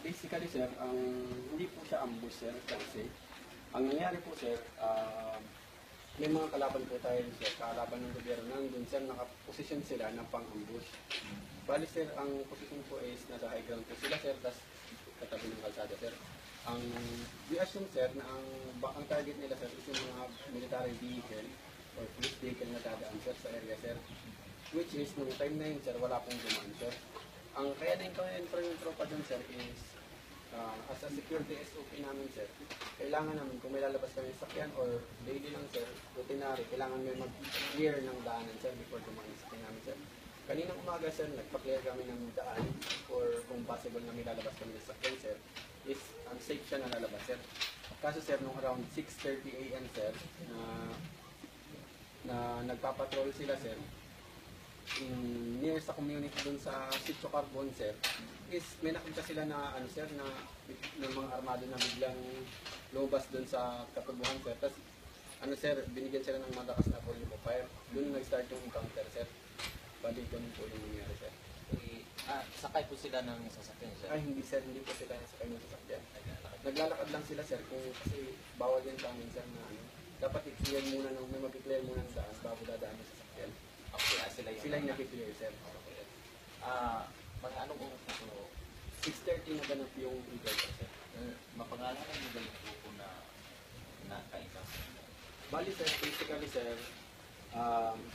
basically sir, hindi po siya ambush sir kasi ang nangyari po sir, may mga kalaban po tayo sir, kalaban ng gobyerno nandun sir, nakaposisyon sila ng pang-ambush. Bali sir, ang posisyon po is nasa high ground po sila sir, tas katabi ng kalsada sir. Ang we assume sir na ang target nila sir is yung mga military vehicle or police vehicle na dadaan sir sa area sir. Which is, nung time na yun sir, wala pong dumaan sir. Ang kaya na-encounter yung tropa dun sir is, as a security SOP namin sir, kailangan namin kung may lalabas kami sa sakyan or daily lang sir, routinary, kailangan may mag-clear ng daanan sir before dumaan sa sakyan namin sir. Kaninang umaga sir, nagpa-clear kami ng daan or kung possible na may lalabas kami sa sakyan sir, is safe siya na lalabas sir. Kaso sir, nung around 6:30 AM sir, na nagpapatrol sila sir, near sa community dun sa Sitio Carbon sir, is may nakita sila na ano sir na ng mga armado na biglang lumabas dun sa katubuhan sir. Tapos ano sir, binigyan sila ng malakas na volume of fire. Doon nag-start yung encounter sir. Bali doon po yung nangyari sir. Sakay po sila ng sasakyan sir? Ay hindi sir, hindi po sila sakay ng sasakyan. Naglalakad lang sila sir kasi bawal din sa amin sir na ano. Dapat i-clear muna ng may mag-clear muna ng daan bago dadaan ng sasakyan. Okay, sila yung nakiklear sir. Okay. Mga anong oras na po? 6:30 na ganap yung encounter sir. Mapangalanan mo ba yung grupo na nakaisa? Bali sir, basically sir,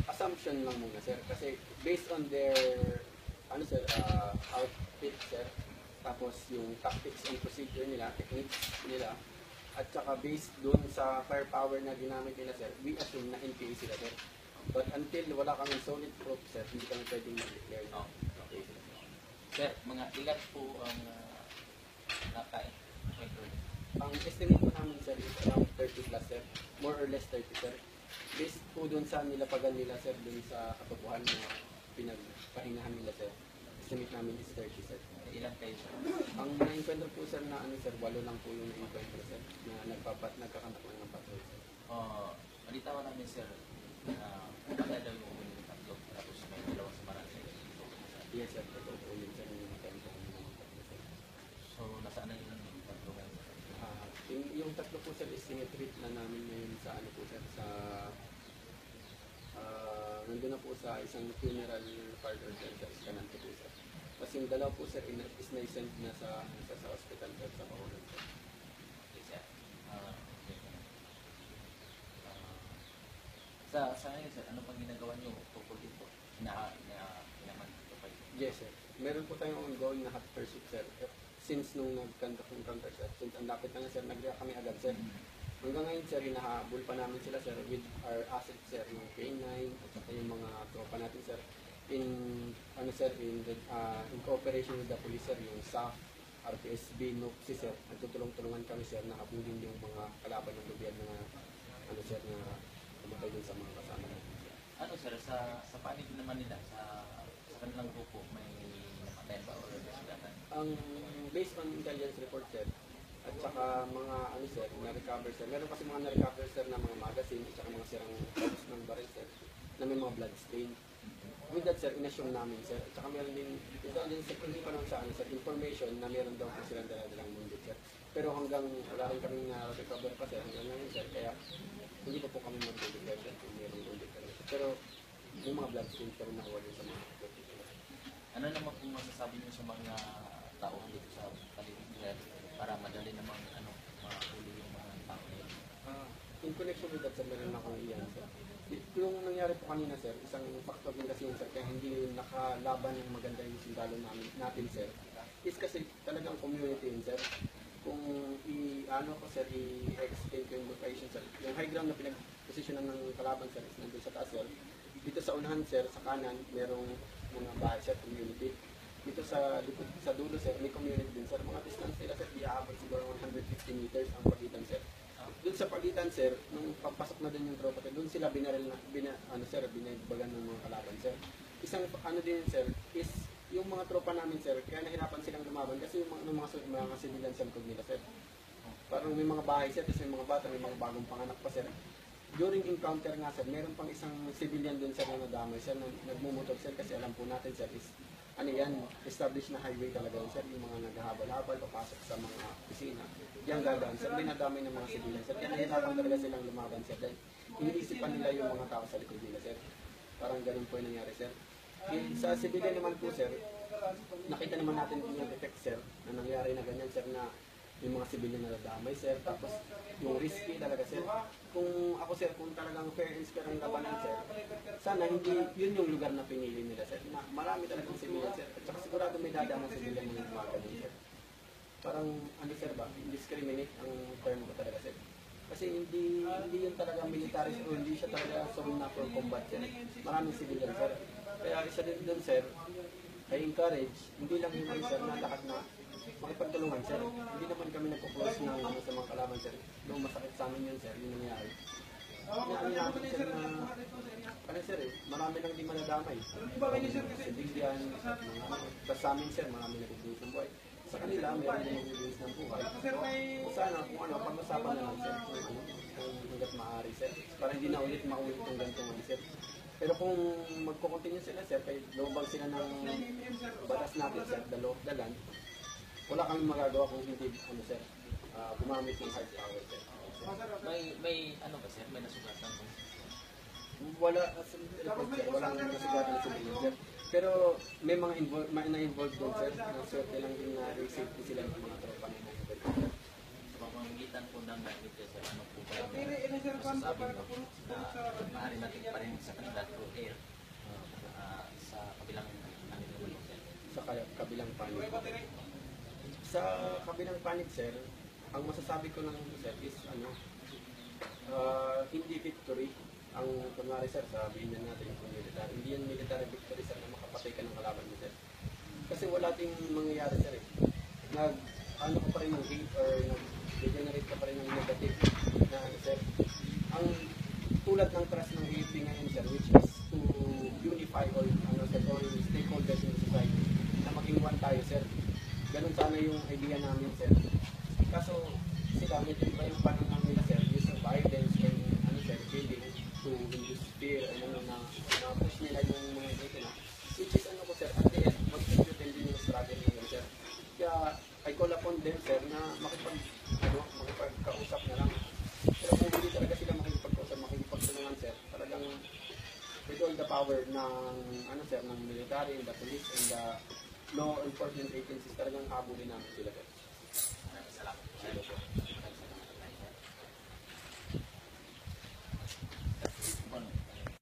assumption lang muna sir. Kasi based on their ano sir, outfit sir, tapos yung tactics and procedure nila, techniques nila, at saka based dun sa firepower na ginamit nila sir, we assume na NPA sila sir. But until wala kami solid proof sir, hindi kami pwedeng mag-declare. Okay. Sir, mga ilan po ang nakain? Ang estimate po namin sir is around 30 plus sir, more or less 30 sir. Based po dun sa nilapagan nila sir, dun sa katubuhan na pinagpahingahan nila sir, estimate namin is 30 sir. Ilan kayo sir? Ang na-encounter po sir na ano sir, 8 lang po yung na-encounter sir, na nagkakantak lang ng patrol sir. Malitawan namin sir, maganda daw yung tatlo, tapos may dalawa sa Marangay. Yes sir, totoo po yun sir, yung na-encounter ng mga tatlo sir. So, nasaan na yung tatlo ngayon? Yung tatlo po sir is sinitreat na namin ngayon sa ano po sir, sa nandun na po sa isang funeral parlor sir, sa Escalante po sir. Tapos yung dalawa po sir is na-send na sa hospital sir, sa Pakulan sir. Yes sir. Sa ngayon sir, ano pang ginagawa niyo tungkol dito? Hinaman dito kayo? Yes sir. Meron po tayong ongoing na hot pursuit sir. Since nung nag-conduct ng counter sir, since ang lapit na nga sir, nag-react kami agad sir. Hanggang ngayon sir, hinahabol pa namin sila sir with our assets sir, yung K9 at saka yung mga tropa natin sir. In cooperation with the police sir, yung SAF, RPSB, NOPSI sir, nagtutulong-tulungan kami sir na habulin yung mga kalaban ng gobyerno na ano sir, na kumatay dun sa mga kasama natin. Ano sir, sa panig naman nila, sa kanilang grupo, may napatay ba o nasugatan? Ang based on intelligence report sir, at saka mga ano sir, na-recover sir, meron kasi mga na-recover sir na mga magazine at saka mga sirang box ng baril sir, na may mga blood stain. With that sir, inassume namin sir, at saka meron din, ito din sir, hindi pa naman sa ano sir, information na meron daw po silang daladalang wounded sir. Pero hanggang wala rin kami na-recover pa sir, hanggang ngayon sir, kaya hindi pa po kami mag-declare sir kung meron wounded sir. Pero yung mga blood stains pero nakuha din sa mga ano naman kung masasabi niyo sa mga tao dito sa paligid sir, para madali namang mahuli yung mga tao nila? In connection with that sir, meron akong iyan sir. Yung nangyari po kanina sir, isang factor din kasi yun sir, kaya hindi nakalaban ng maganda yung sundalo natin sir, is kasi talagang community yun sir. Kung ko sir, i-explain ko yung location sir. Yung high ground na pinag-posisyonan ng kalaban sir is nandun sa taas sir. Dito sa unahan sir, sa kanan, merong mga bahay sir, community. Dito sa likod, sa dulo sir, may community din sir. Mga distance nila sir, iaabot siguro 150 meters ang pagitan sir. Doon sa pagitan sir, nung papasok na din yung tropa sir, doon sila binaril na, binagbagan ng mga kalaban sir. Isang ano din sir, is yung mga tropa namin sir, kaya nahirapan silang lumaban kasi yung mga civilian sa likod nila sir. Parang may mga bahay sir, kasi may mga bata, may mga bagong panganak pa sir. During encounter nga sir, meron pang isang civilian doon sir na nadamay sir, nagmumotor sir kasi alam po natin sir is ano yan, established na highway talaga yun, sir. Yung mga naghahabal-habal, papasok sa mga opisina. Yan gagaan, sir. Dinadamay ng mga sibilan, sir. Kaya nahihirapan talaga silang lumaban, sir. Dahil iniisipan nila yung mga tao sa likod nila, sir. Parang ganun po yung nangyari, sir. Sa sibilan naman po, sir, nakita naman natin yung effect, sir, na nangyari na ganyan, sir, na yung mga sibilyan na nadamay, sir. Tapos, yung risky talaga, sir. Kung ako, sir, kung talagang fair and square ang labanan, sir, sana hindi yun yung lugar na pinili nila, sir. Na marami talagang sibilyan, sir. At saka sigurado may dadaan ng sibilyan ng mga ganun, sir. Parang, ano, sir ba, discriminate ang term ko talaga, sir. Kasi hindi yun talaga military, o hindi siya talaga zone na for combat, sir. Maraming sibilyan, sir. Kaya isa din doon, sir, I encourage, hindi lang yun, sir, na lahat na makipagtulungan, sir. Hindi naman kami nagpo-close ng sa mga kalaban, sir. Yung masakit sa amin yun, sir, yung nangyari. Ano namin, sir, na, ano, sir, marami lang di manadamay. Sibilyan, mga ano. Tapos sa amin, sir, marami nagbubuhos ng buhay. Sa kanila, meron din nagbubuhos ng buhay. Sana, kung ano, pag-usapan na lang, sir, kung ano, kung hanggat maaari, sir. Para hindi na ulit maulit yung ganitong, sir. Pero kung magkukontinue sila, sir, kay lumabag sila ng batas natin, sir, the law of the land, wala kami magagawa kung hindi, ano, sir, gumamit ng hard power, sir. May ano ba, sir? May nasugatan ba? Wala, walang nasugatan sa bilin, sir. Pero may mga na-involved doon, sir, na swerte lang din na safety sila ng mga tropa na na-involved, sir. Sa pamamagitan po ng nakita, sir, ano po ba yung masasabi mo na maaari natin pa rin sa kanila through air sa kabilang nangyayari, sir? Sa kabilang panig. Sa kabilang panig, sir, ang masasabi ko lang, sir, is ano, hindi victory. Ang kunwari, sir, sabihin na natin yung military. Hindi yan military victory, sir, na makapatay ka ng kalaban mo, sir. Kasi wala ting mangyayari, sir, eh. Ano ka pa rin ng hate or nag-generate ka pa rin ng negative na, sir. Ang tulad ng trust ng AFP ngayon, sir, which is to unify all, ano, sir, all stakeholders in the society na maging one tayo, sir. Ganun sana yung idea namin, sir. Kaso, sila, medyo iba yung pananaw nila, sir, use of violence and, ano, sir, killing to induce fear, ano, na push nila yung mga dito na. Which is, ano ko, sir, at the end, mag-execute din yung struggle nila, sir. Kaya, I call upon them, sir, na makipagkausap na lang. Pero kung hindi talaga sila makipagkausap, makipagtulungan, sir, talagang with all the power ng, ano, sir, ng military, the police, and the law enforcement agencies, talagang habulin namin sila, sir. Salamat.